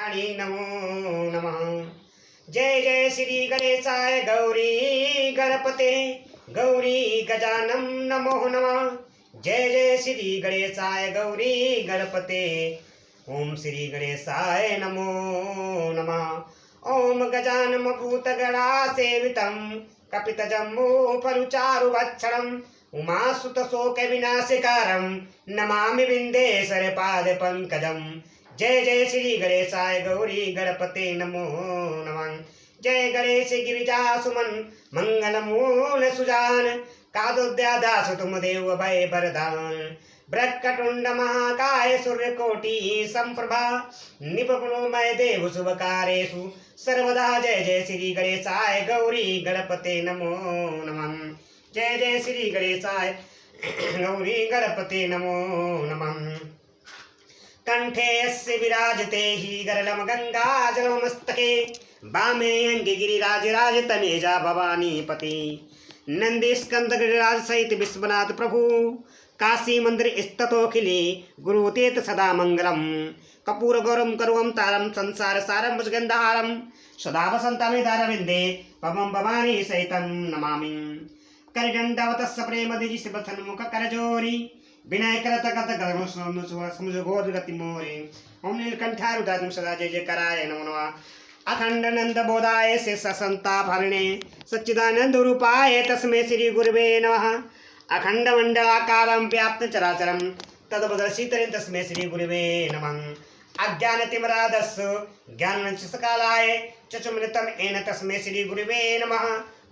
कल्याणी नमो नमः। जय जय श्री गणेशाय गौरी गणपते गौरी गजानम नमो नमः। जय जय श्री गणेशाय गौरी गणपते ओम श्री गणेशाय नमो नमः। ओम गजानम भूतगणा सेवितं कपितजम्बू फलुचारुवत्सलं उमासुत शोक विनाशकारं नमामि विंदेश्वर पाद पंकजं। जय जय श्री गणेशाय गौरी गणपते नमो नमः। जय गणेश गिरिजा सुमन मंगल मूल सुजान कादोद्यादास तुम देव भय वरदान। ब्रह्मटुंड महाकाय सूर्यकोटि संप्रभा निपुणो मय देव शुभ कार्येषु सर्वदा। जय जय श्री गणेशाय गौरी गणपते नमो नमः। जय जय श्री गणेशाय गौरी गणपते नमो नमः। कंठे यस्य विराजते हि गरलम गंगाजलमस्तके वामे अंगे गिरिराज तनेजा भवानी पति। नंदी स्कंद गिरिराज सहित विश्वनाथ प्रभु काशी मंदिर स्थितोखिले गुरुतेत सदा मंगलम। कपूर गौरम करुवम तारम संसार सारम भुजगंधहारम सदा वसंतमिदारविंदे पवम भवानी सहितं नमामि। करदंडवतस्य प्रेम दिजि शिव सन्मुख करजोरी विनय करत गत गम समुझ गोद गति मोरे। ओम नीलकंठारुदातुम सदा जय जय कराय नमो नमः। अखंड नंद बोधाय से संता भरणे सच्चिदानंद रूपाय तस्मै श्री गुरुवे नमः। अखंड मंडलाकारं व्याप्त चराचरं तद्वदर्शितरे तस्मै श्री गुरुवे नमः। अज्ञानतिमिरादस्य ज्ञानञ्जनशकालाय चक्षुमृतं येन तस्मै श्री गुरुवे नमः।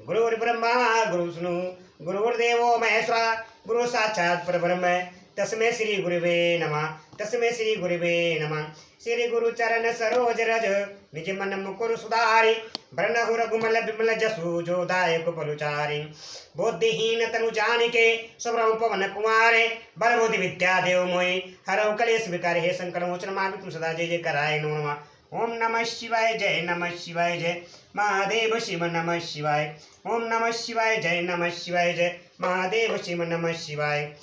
गुरुर्ब्रह्मा गुरुर्विष्णु गुरुर्देवो महेश्वरः गुरु साक्षात् परब्रह्म तस्मै श्री गुरुवे नमः। तस्मै श्री गुरुवे नमः। श्री गुरु चरण सरोज रज निज मन मुकुर सुधारि वरनहु रघुमल विमल जसु जो दायक पलुचारि। बुद्धिहीन तनु जानिके सुब्रह्म पवन कुमारे बल बुद्धि विद्या देव मोहि हरौ कलेश विकार हे शंकर मोचन मामि तुम सदा जय जय कराय नमो नमः। ओम नमः शिवाय जय नमः शिवाय जय महादेव शिव नमः शिवाय। ओम नमः शिवाय जय नमः शिवाय जय महादेव शिव नमः शिवाय।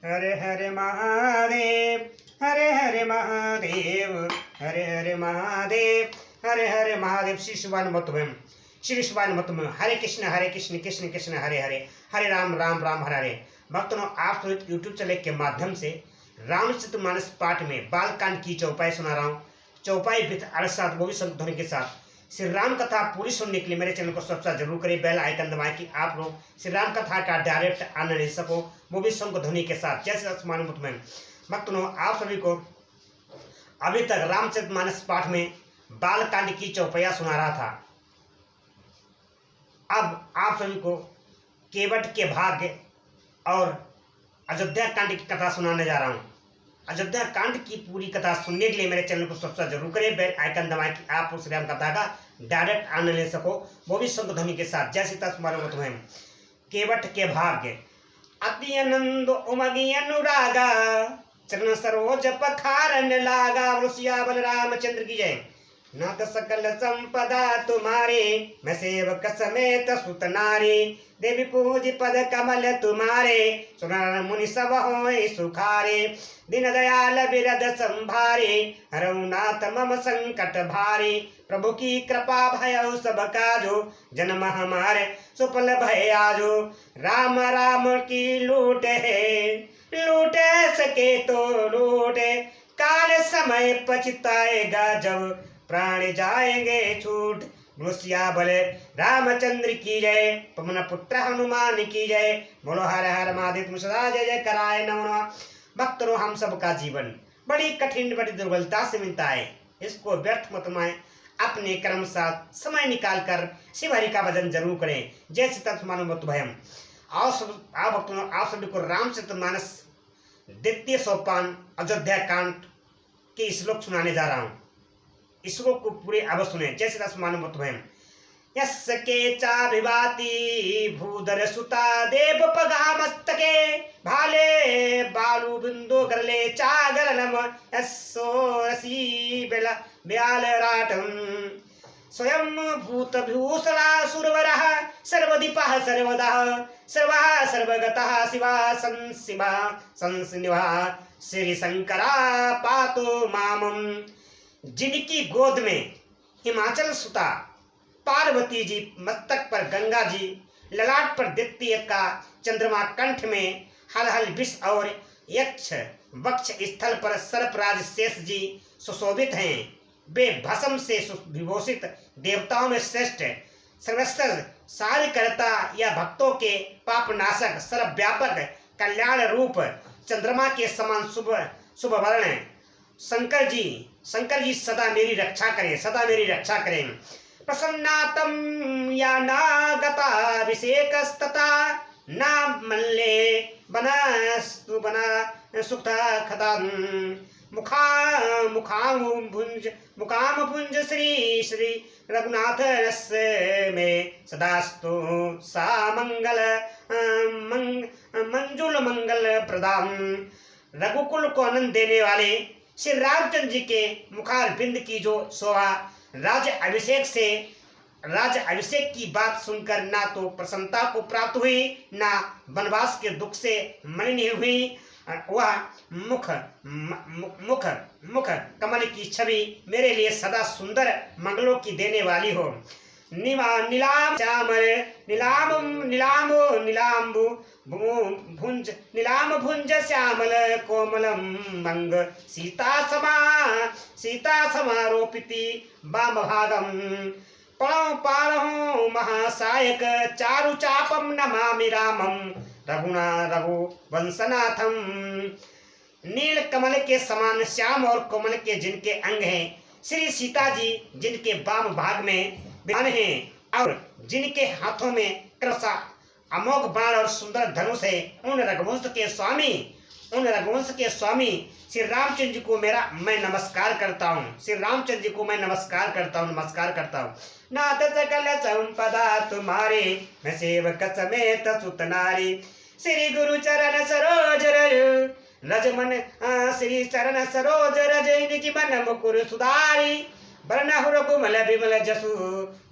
हरे हरे महादेव हरे हरे महादेव हरे हरे महादेव हरे हरे महादेव। श्री शिवानुमतम श्री शिवानुमतम। हरे कृष्ण कृष्ण कृष्ण हरे हरे हरे राम राम राम हरे हरे। भक्तों आप सब यूट्यूब चैनल के माध्यम से रामचरितमानस पाठ में बालकांड की चौपाई सुना रहा हूँ। चौपाई विद अरसात वो भी संत ध्वनि के साथ। श्री राम कथा पूरी सुनने के लिए मेरे चैनल को सब्सक्राइब जरूर करें, बेल आइकन दबाएं कि आप लोग श्री राम कथा का डायरेक्ट आनंद ले सको, वो भी संत ध्वनि के साथ। जैसे में भक्तों आप सभी को अभी तक रामचरितमानस पाठ में बालकांड की चौपाइयां सुना रहा था। अब आप सभी को केवट के भाग्य और अयोध्या कांड की कथा सुनाने जा रहा हूँ। अयोध्या कांड की पूरी कथा सुनने के लिए मेरे चैनल को सब्सक्राइब जरूर करें, बेल आइकन दबाएं कि आप उस राम कथा का डायरेक्ट आनंद ले सको, वो भी संत ध्वनि के साथ। जैसे तुम्हें केवट के भाग्य अति आनंद उमगी अनुरागा चरण सरोज पखारन लागा। वृषिया बलरामचंद्र की जय। नाथ सकल संपदा तुम्हारे मैं सेवक समेत सुत नारी। देवी पूज पद कमल तुम्हारे सुनर मुनि सब होय सुखारे। दीन दयाल बिरद संभारे हरौ नाथ मम संकट भारी। प्रभु की कृपा भयौ सब काजो जन्म हमारे सुफल भय आजो। राम राम की लूट है लूट सके तो लूट काल समय पछताएगा जब प्राण जाएंगे छूट। मुसिया बले रामचंद्र की जय पवन पुत्र हनुमान की जय। बोलो हर हर महादेव सदा जय जय कराय नमो नमः। भक्तों हम सबका जीवन बड़ी कठिन बड़ी दुर्बलता से मिलता है, इसको व्यर्थ मत माए। अपने कर्म साथ समय निकाल कर शिव हरि का भजन जरूर करें। जय सीतात्मानुमत भयम। आओ भक्तों आप सभी को रामचरितमानस द्वितीय सोपान अयोध्या कांड के श्लोक सुनाने जा रहा हूँ। श्लोक को पूरे अवश्य सुने। जय सीतात्मानुमत भयम। यस्य के चाभिभाति भूधर सुता देव पगा मस्तके भाले बालू बिंदु गरले चागरलम यस्सो रसी बेला ब्याल राटम स्वयं भूत भूषणा सुरवरः सर्वदीपः सर्वदः सर्वः सर्वगतः शिवा संशिवा संसिनिवा श्री शंकरा पातो मामम। जिनकी गोद में हिमाचल सुता पार्वती जी, मस्तक पर गंगा जी, ललाट पर द्वितीय का चंद्रमा, कंठ में हल हल विष और यक्ष, वक्ष स्थल पर सर्पराज शेष जी सुशोभित हैं। वे भस्म से विभूषित देवताओं में श्रेष्ठ सर्वस्त्र सारिकर्ता या भक्तों के पापनाशक सर्वव्यापक कल्याण रूप चंद्रमा के समान शुभ वर्ण शंकर जी सदा मेरी रक्षा करें, सदा मेरी रक्षा करें। प्रसन्नातम या नागताभिषेकस्तथा नामल्ले बनस्तु बना सुखता खता मुखाम भुंज श्री रघुनाथ रस में सदास्तु सा मंजुल मंगल प्रदान। रघुकुल को आनंद देने वाले श्री रामचंद्र जी के मुखार बिंद की जो शोभा राज अभिषेक की बात सुनकर ना तो प्रसन्नता को प्राप्त हुई, ना वनवास के दुख से मलिन हुई। वह मुख कमल की छवि मेरे लिए सदा सुंदर मंगलों की देने वाली हो। नीलाम श्यामल नीलाम भुंज श्यामल कोमलम मंग सीता समारोपिति वाम भागम पाणो महासायक चारु चापम नमामि रामम रघु वंशनाथम। नील कमल के समान श्याम और कोमल के जिनके अंग हैं, श्री सीता जी जिनके वाम भाग में विराजमान हैं और जिनके हाथों में क्रसा अमोघ बाण और सुंदर धनुष है, उन रघुवंश के स्वामी श्री रामचंद्र जी को मैं नमस्कार करता हूँ। श्री रामचंद्र जी को मैं नमस्कार करता हूँ। नाथ सकल संपदा तुम्हारे, मैं सेवक समेत सुत नारी। श्री गुरु चरण सरोज रज मन श्री चरण सरोज रज निज मन मुकुर सुधारी। बरनहु रघुमल बिमल जसु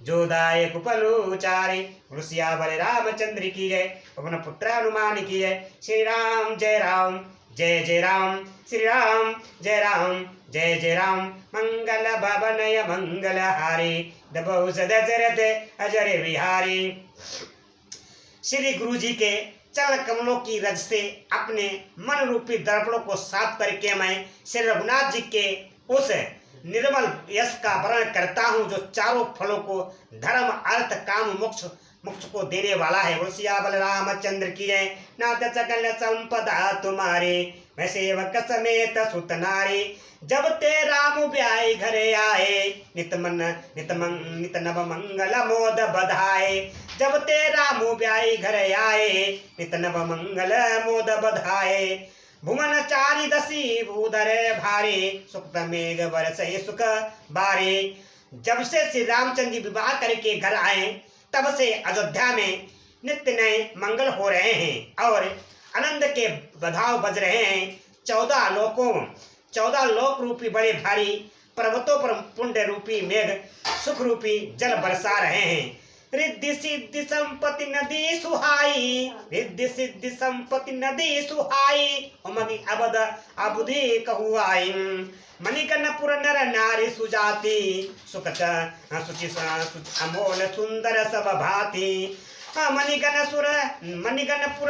जोदाय कुपलु चारि। सियावर रामचंद्र की जय, पवन पुत्र हनुमान की जय। श्री राम जय राम जय जय राम, श्री राम जय राम जय जय राम। मंगल भवनय मंगल हारी, दबौ दशरथ अजर बिहारी। श्री गुरु जी के चरण कमलों की रज से अपने मन रूपी दर्पणों को साफ करके मैं श्री रघुनाथ जी के उस निर्मल यश का वर्णन करता हूँ जो चारों फलों को धर्म अर्थ काम मोक्ष को देने वाला है। सियावर रामचंद्र की जय। नाथ सकल संपदा तुम्हारे, मैं सेवक समेत सुत नारी। जब ते राम ब्याई घरे आए, नित नव मंगल मोद बधाए। जब ते राम ब्याई घरे आए, नित नव मंगल मोद बधाए। भुवन चारि दसी भूधर भारे, सुख मेघ बरसे सुख बारे। जब से श्री रामचंद्र जी विवाह करके घर आए, तब से अयोध्या में नित्य नए मंगल हो रहे हैं और आनंद के बधाव बज रहे हैं। 14 लोक रूपी बड़े भारी पर्वतों पर पुण्य रूपी मेघ सुख रूपी जल बरसा रहे हैं। रिद्धि सिद्धि संपत्ति नदी सुहाई, रिद्धि सिद्धि संपत्ति नदी सुहाई। उमगी अबद अबुधि कहु आई। मणिकर्णपुर नर नारी सुजाति, सुख सुचि अमोल सुंदर सब भांति। मणिकर्णपुर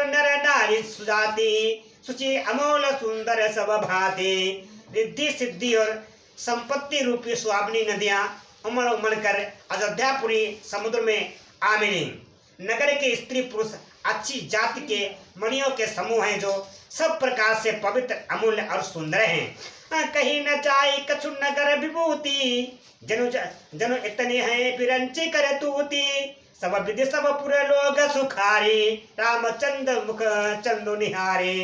नर नारी सुजाति, सुचि अमोल सुंदर सब भांति। रिद्धि सिद्धि और संपत्ति रूपी सुहावनी नदियां उमड़ उमड़ कर अयोध्यापुरी समुद्र में आ मिली। नगर के स्त्री पुरुष अच्छी जाति के मणियों के समूह हैं जो सब प्रकार से पवित्र अमूल्य और सुंदर हैं। कहीं न जाए कछु नगर विभूति, जनु इतने हैं बिरंची कर तूती। सब विधि सब पुर लोग सुखारी, रामचंद्र मुख चंदो निहारी।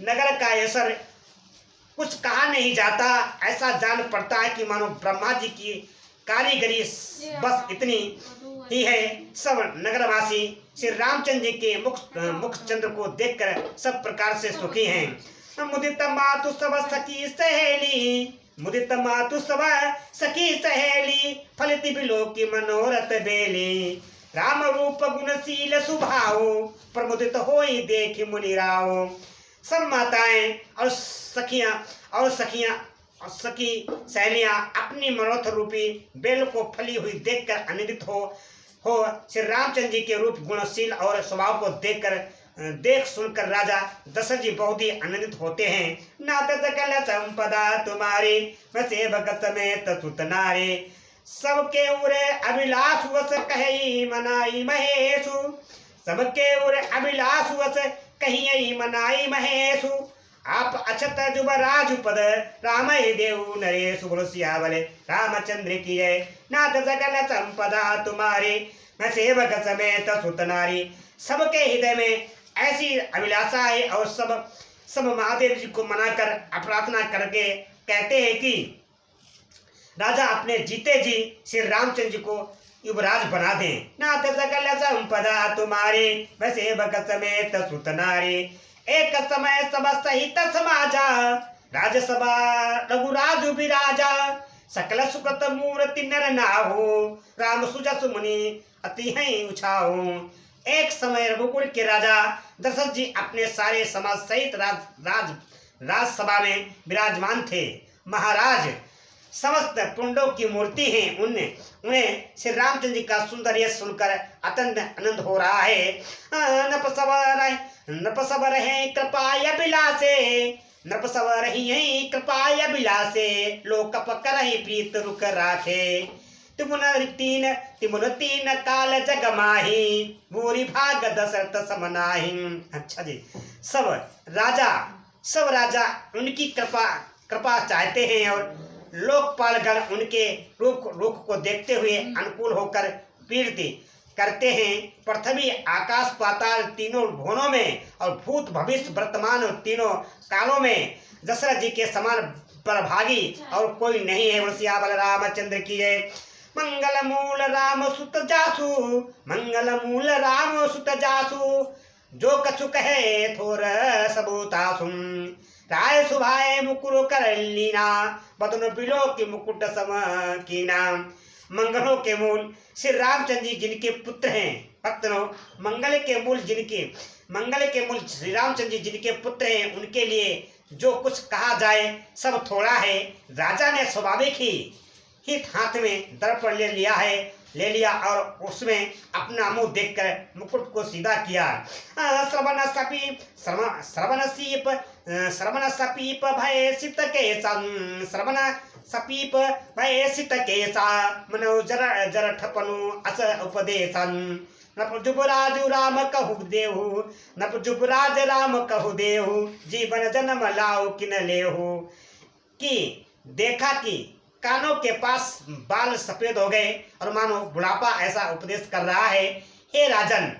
नगर का असर कुछ कहा नहीं जाता, ऐसा जान पड़ता है कि मानो ब्रह्मा जी की कारीगरी बस इतनी ही है। सब नगरवासी श्री रामचंद्र जी के मुख चंद्र को देखकर सब प्रकार से सुखी हैं। मुदित मातु सब सखी सहेली, मुदित मातु सब सखी सहेली, फलित बिलो की मनोरथ बेली। राम रूप गुणशील सुभाव, प्रमुदित होई देख मुनि राव। सब माताएं और सखी सहेलियां अपनी मनोरथ रूपी बेल को फली हुई देखकर आनंदित हो श्री रामचंद्र जी के रूप गुणशील और स्वभाव को देख सुनकर राजा दशरथ जी बहुत ही आनंदित होते हैं। नाथ सकल संपदा तुम्हारी, वसे भगत में तसुत नारे। सबके उरे अभिलाष वस कही मनाई महेशु, सबके उरे अभिलाष वस कही मनाई महेशु। आप अछत जुबराज पद राम देव नरेशु। बोलो सियावल रामचंद्र की जय। नाथ सकल संपदा तुम्हारी, मैं सेवक समेत सुत नारी। सबके हृदय में ऐसी अभिलाषा है और सब महादेव जी को मनाकर प्रार्थना करके कहते हैं कि राजा अपने जीते जी श्री रामचंद्र जी को युवराज बना दें। नाथ सकल संपदा तुम्हारी, मैं सेवक समेत सुत नारी। एक समय सब सहित समाजा, राजसभा रघुराज विराजा। सकल सुकृत मूर्ति नर नाहु, राम सुजस मुनि अति हैं उछाऊ। एक समय रघुकुल के राजा दशरथ जी अपने सारे समाज सहित राजसभा में विराजमान थे। महाराज समस्त पुंडों की मूर्ति हैं। उन्हें श्री रामचंद्र जी का सुंदर यश सुनकर अत्यंत आनंद हो रहा है। नप सब रहे कृपाय बिलासे, नप सब रही कृपाय बिलासे। लोक कर प्रीत रुक राखे, तिमुन तीन काल जग माही। भूरी भाग दशरथ समनाही। अच्छा जी, सब राजा उनकी कृपा चाहते हैं और लोकपालगण उनके रूप को देखते हुए अनुकूल होकर प्रीति करते हैं। पृथ्वी आकाश पाताल तीनों भुवनों में और भूत भविष्य वर्तमान तीनों कालों में दशरथ जी के समान प्रभागी और कोई नहीं है। सियावल रामचंद्र की जय। मंगल मूल राम सुत जासु, मंगल मूल राम सुत जासु। जो कछु कहे थोर सबूतासु, राय सुभाए मुकुर कर लीना। बदन बिलो की मुकुट सम कीना। मंगलों के मूल श्री रामचंद्र जी जिनके पुत्र हैं। भक्तों, मंगल के मूल श्री रामचंद्र जी जिनके पुत्र हैं, उनके लिए जो कुछ कहा जाए सब थोड़ा है। राजा ने स्वाभाविक ही हित हाथ में दर्पण ले लिया और उसमें अपना मुंह देखकर मुकुट को सीधा किया। श्रवण सपीप भय सित केसन, श्रवण सपीप भय सित केसा। मनो जर ठपनु अस उपदेशन। नप जुबराजु राम कहु देहु, नप जुबराज राम कहु देहु। जीवन जन्म लाओ किन लेहु। कि देखा कि कानों के पास बाल सफेद हो गए और मानो बुढ़ापा ऐसा उपदेश कर रहा है। हे राजन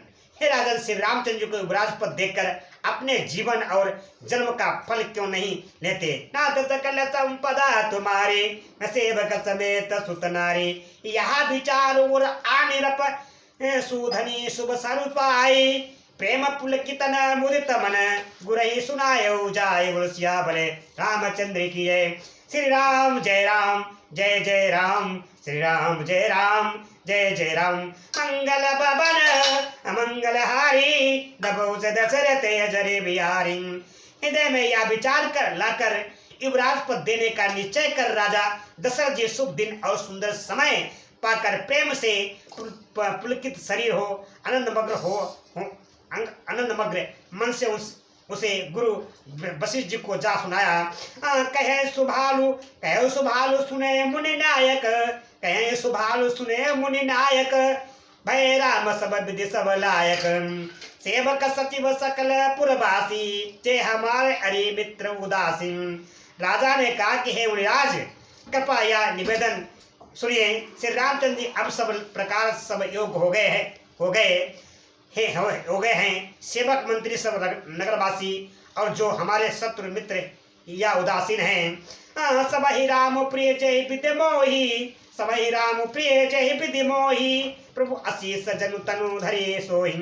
श्री रामचंद्र जी को युवराज पद देखकर अपने जीवन और जन्म का फल क्यों नहीं लेते। नाथ सकल संपदा तुम्हारी, मैं सेवक समेत सुत नारी। यहाँ विचार और आनिरप सुधनी शुभ स्वरूपाई। प्रेम पुलकितन मुदित मन, गुरहि सुनायो जाय। बोलो सियावल रामचंद्र की जय। श्री राम जय राम, जय जय राम। श्री राम जय राम, जय जय राम। मंगल भवन अमंगल हारी, दबोस दशरथ अजर बिहारी। हृदय में यह विचार कर लाकर युवराज पद देने का निश्चय कर राजा दशरथ जी शुभ दिन और सुंदर समय पाकर प्रेम से पुलकित शरीर हो, आनंदमग्न मन से उसे गुरु वशिष्ठ जी को जा सुनाया। कहे सुभालु सुने मुनि नायक, कहे सुभालु सुने मुनि नायक। भय राम सब विधि सब लायक, सेवक सचिव सकल पुरवासी। जे हमारे अरि मित्र उदासी। राजा ने कहा कि हे मुनिराज, कृपा या निवेदन सुनिए। श्री रामचंद्र जी अब सब प्रकार सब योग हो गए हैं। सेवक मंत्री सब नगरवासी और जो हमारे शत्रु मित्र या उदासीन हैं, सब ही राम प्रिय जय विद्य मोही। सबहि राम प्रिय जय विधि मोहि प्रभु असीस जनु तनु धरे सोहि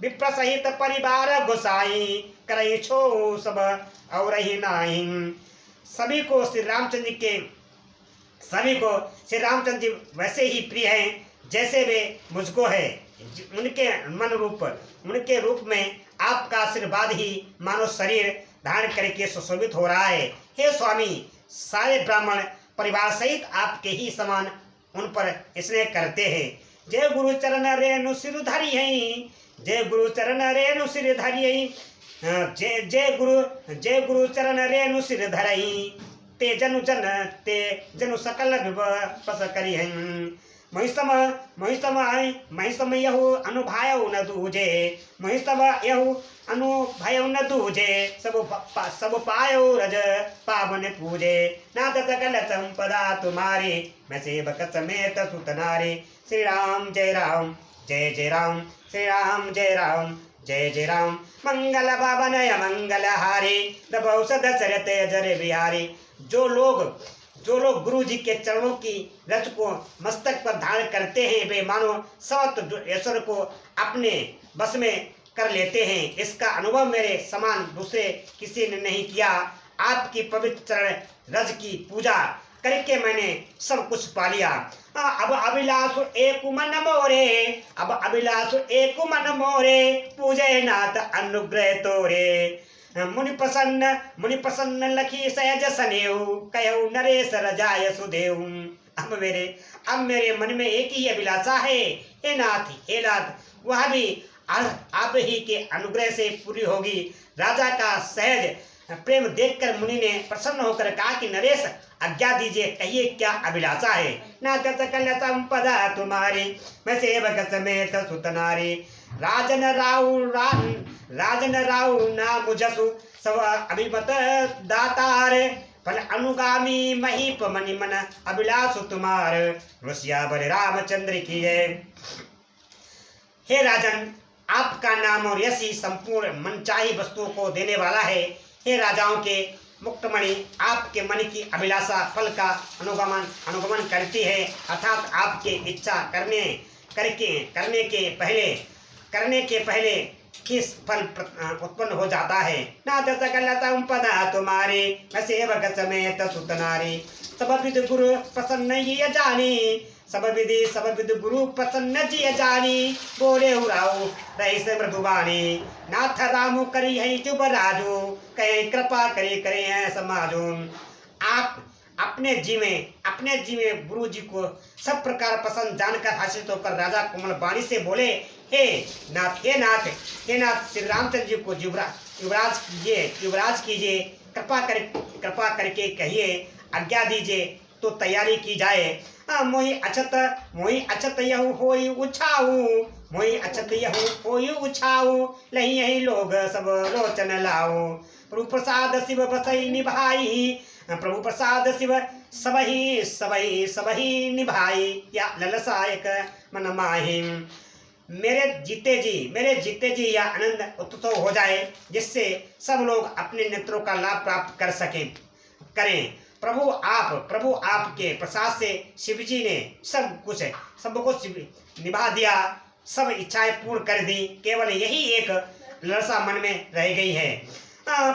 विप्र सहित परिवार गोसाई करई छो सब और ही नाही। सभी को श्री रामचंद्र जी वैसे ही प्रिय हैं जैसे वे मुझको है। उनके मन रूप उनके रूप में आपका आशीर्वाद ही मानव शरीर धारण करके सुशोभित हो रहा है। हे स्वामी, सारे ब्राह्मण परिवार सहित आपके ही समान उन पर स्नेह करते हैं। जय गुरु चरण रेणु सिर धरि है, जय गुरु चरण रेणु सिर धरि है, जय गुरु चरण रेणु सिर धरई ते जनु सकल विपस करी है। महिसम यहु अनुभायउ न दूजे, महिसम यहु अनुभायउ न दूजे, सब पायो रज पावन पूजे। नाथ सकल संपदा तुम्हारी, मैं सेवक समेत सुत नारी। श्री राम जय राम जय जय राम, श्री राम जय राम जय जय राम। मंगल भावनय मंगल हारी, दबौस दशरथ जर बिहारी। जो लोग गुरु जी के चरणों की रज को मस्तक पर धारण करते हैं वे मानो समस्त ईश्वर को अपने बस में कर लेते हैं। इसका अनुभव मेरे समान दूसरे किसी ने नहीं किया। आपकी पवित्र चरण रज की पूजा करके मैंने सब कुछ पा लिया। अब अभिलाष एक मन मोरे, अब अभिलाष एक मन मोरे, पूजे नाथ अनुग्रह तोरे। मुनि प्रसन्न लखी सहज सनेऊ, कहऊ नरेश रजाय सुदेव। अब मेरे मन में एक ही अभिलाषा है, हे नाथ वह भी आप ही के अनुग्रह से पूरी होगी। राजा का सहज प्रेम देखकर मुनि ने प्रसन्न होकर कहा कि नरेश आज्ञा दीजिए, कहिए क्या अभिलाषा है। ना सकल संपदा तुम्हारी, मैं सेवक समेत सुत नारी। राजन राउ ना मुझसु सब अभिमत दातार, फल अनुगामी महीप मनि मन अभिलाष तुम्हार। ऋषिया बल रामचंद्र की जय। हे राजन, आपका नाम और यश ही संपूर्ण मनचाही वस्तुओं को देने वाला है। हे राजाओं के मुक्तमणि, आपके मन की अभिलाषा फल का अनुगमन करती है, अर्थात आपके इच्छा करने के पहले किस फल उत्पन्न हो जाता है। नाथ सकल संपदा तुम्हारी, मैं सेवक समेत सुत नारी। सब विधि गुरु प्रसन्न ये जानी, सब विधि गुरु प्रसन्न जी जानी। बोले उराऊ रही से मृदुबानी, नाथ रामु करी है चुप राजू, कहे कृपा करे है समाजू। आप अपने जी में गुरु जी को सब प्रकार पसंद जानकर हर्षित होकर राजा कोमल वाणी से बोले, हे नाथ श्री रामचंद्र जी को युवराज कीजिए, कृपा करके कहिए, आज्ञा दीजिए तो तैयारी की जाए। मोहि अछत यहु होई उछाऊ, लही यही लोग सब लोचन लाऊ। प्रभु प्रसाद शिव बसई निभाई, प्रभु प्रसाद शिव सबही निभाई, या ललसायक मन माही। मेरे जीते जी यह आनंद उत्सव हो जाए, जिससे सब लोग अपने नेत्रों का लाभ प्राप्त करें। प्रभु आपके प्रसाद से शिव जी ने सब कुछ निभा दिया, सब इच्छाएं पूर्ण कर दी। केवल यही एक ललसा मन में रह गई है।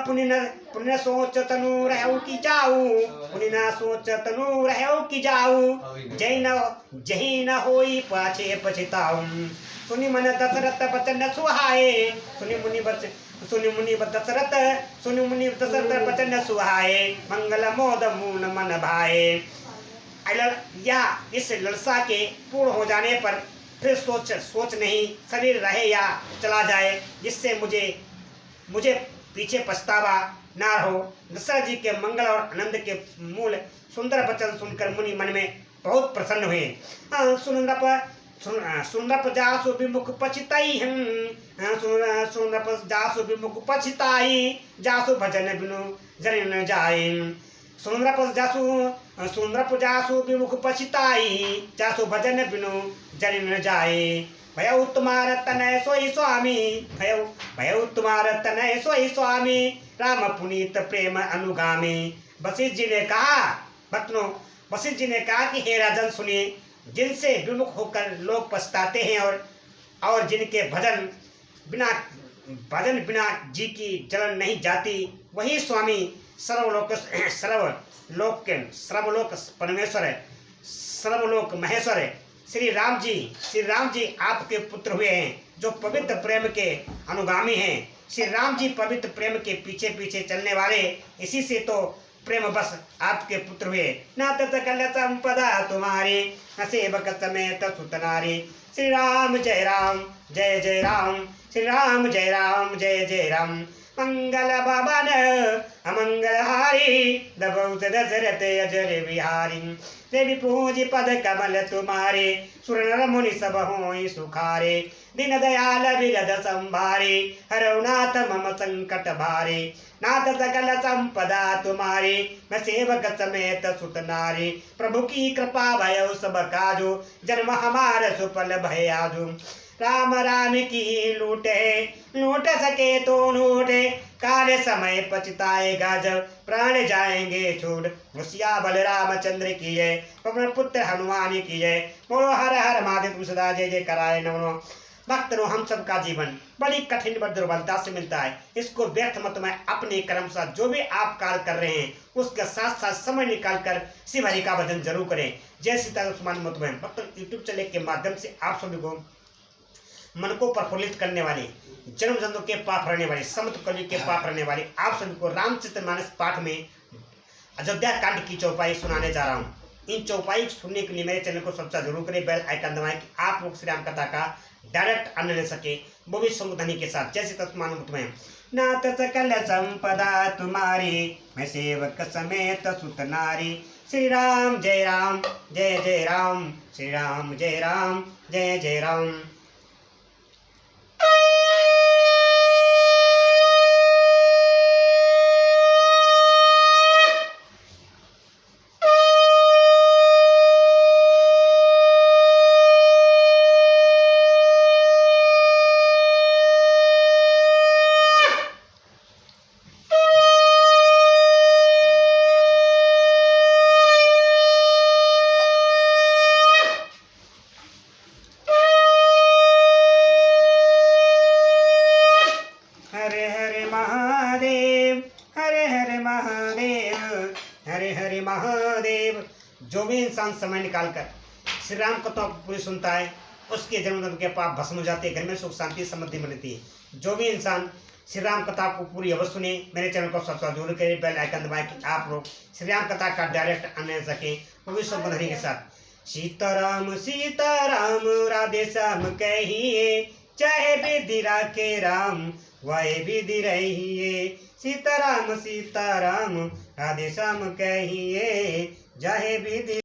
पुण्य सोच तनु रहु की जाऊ, जही न होई पाछे पछताऊ। सुनि मन दशरथ बचन सुहाए, सुनि मुनि दशरथ बचन सुहाए, मंगल मोद मून मन भाए। या इस ललसा के पूर्ण हो जाने पर फिर सोच नहीं, शरीर रहे या चला जाए, जिससे मुझे पीछे पछतावा ना हो। दशरथ जी के मंगल और आनंद के मूल सुंदर वचन सुनकर मुनि मन में बहुत प्रसन्न हुए। सुनरप जासु विमुख पछिताई, सुनरप जासु विमुख पछिताई, जासु भजन बिनु जन न जाए। सुनरप जासु विमुख पछिताई, जासु भजन बिनु जन न जाए। भयउ तुम्हार तनय सोई स्वामी, भयउ तुम्हार तनय सोई स्वामी, राम पुनीत प्रेम अनुगामी। वशिष्ठ जी ने कहा, भक्तों वशिष्ठ जी ने कहा कि हे राजन सुनिए, जिनसे विमुख होकर लोग पछताते हैं और जिनके भजन बिना जी की जलन नहीं जाती, वही स्वामी सर्वलोक परमेश्वर है, सर्वलोक महेश्वर है। श्री राम जी आपके पुत्र हुए हैं, जो पवित्र प्रेम के अनुगामी हैं। श्री राम जी पवित्र प्रेम के पीछे पीछे चलने वाले, इसी से तो प्रेम बस आपके पुत्र हुए। ना तत्कल संपदा तुम्हारी, न सेवक समेत सुतनारी। श्री राम जय राम जय जय राम, श्री राम जय राम जय जय राम। मंगल भवन अमंगल हारी, दबौत दशरथ अजर बिहारी। देवी पूज पद कमल तुम्हारे, सुर नर मुनि सब होई सुखारे। दीन दयाल बिरद संभारे, हरौ नाथ मम संकट भारे। नाथ सकल संपदा तुम्हारी, मैं सेवक समेत सुत नारी। प्रभु की कृपा भयउ सब काजो, जन्म हमार सुफल भय आजो। राम राम की लूट सके तो लूटे, काल समय पछताएगा जब प्राण जाएंगे छूट। मुसिया बल रामचंद्र की जय, पवन पुत्र हनुमान की जय। बोलो हर हर महादेव, तुम सदा जय जय कराए नमो। भक्तों, हम सबका जीवन बड़ी कठिन व दुर्बलता से मिलता है। इसको व्यर्थ मत में अपने कर्म साथ जो भी आप कार्य कर रहे हैं, उसके साथ साथ समय निकाल कर शिव हरि का भजन जरूर करें। जय सीता मत में भक्तों, यूट्यूब चैनल के माध्यम से आप सभी को मन को प्रफुल्लित करने वाली, जन्म जन्मों के पाप रहने वाली, समस्त कलयुग के पाप रहने वाली आप सभी को रामचरितमानस पाठ में अयोध्या कांड की चौपाई सुनाने जा रहा हूँ। इन चौपाई सुनने के लिए मेरे चैनल को सब्सक्राइब जरूर करें, बेल आइकन दबाएं कि आप लोग श्री राम कथा का डायरेक्ट आनंद ले सके, वो भी संबोधनी के साथ। जैसे तस्मान में नाथ सकल संपदा तुम्हारी, मैं सेवक समेत सुत नारी। श्री राम जय राम जय जय राम, श्री राम जय राम जय जय राम। हरे हरे महादेव। जो भी इंसान समय निकालकर श्री राम कथा को पूरी सुनता है, उसके जन्म के पाप भस्म हो जाते हैं, घर में सुख शांति समृद्धि मिलती है। जो भी इंसान श्री राम कथा को पूरी अवश्य सुने, मेरे चैनल को सब्सक्राइब जरूर करें, बेल आइकन दबाएं कि आप लोग श्री राम कथा का डायरेक्ट आने सके, वो भी संबोधनी के साथ। सीताराम सीताराम राधे श्याम कहिए, चाहे विधि राखे राम वह विधि रहिए। सीताराम सीताराम राधे श्याम कहिए, चाहे विधि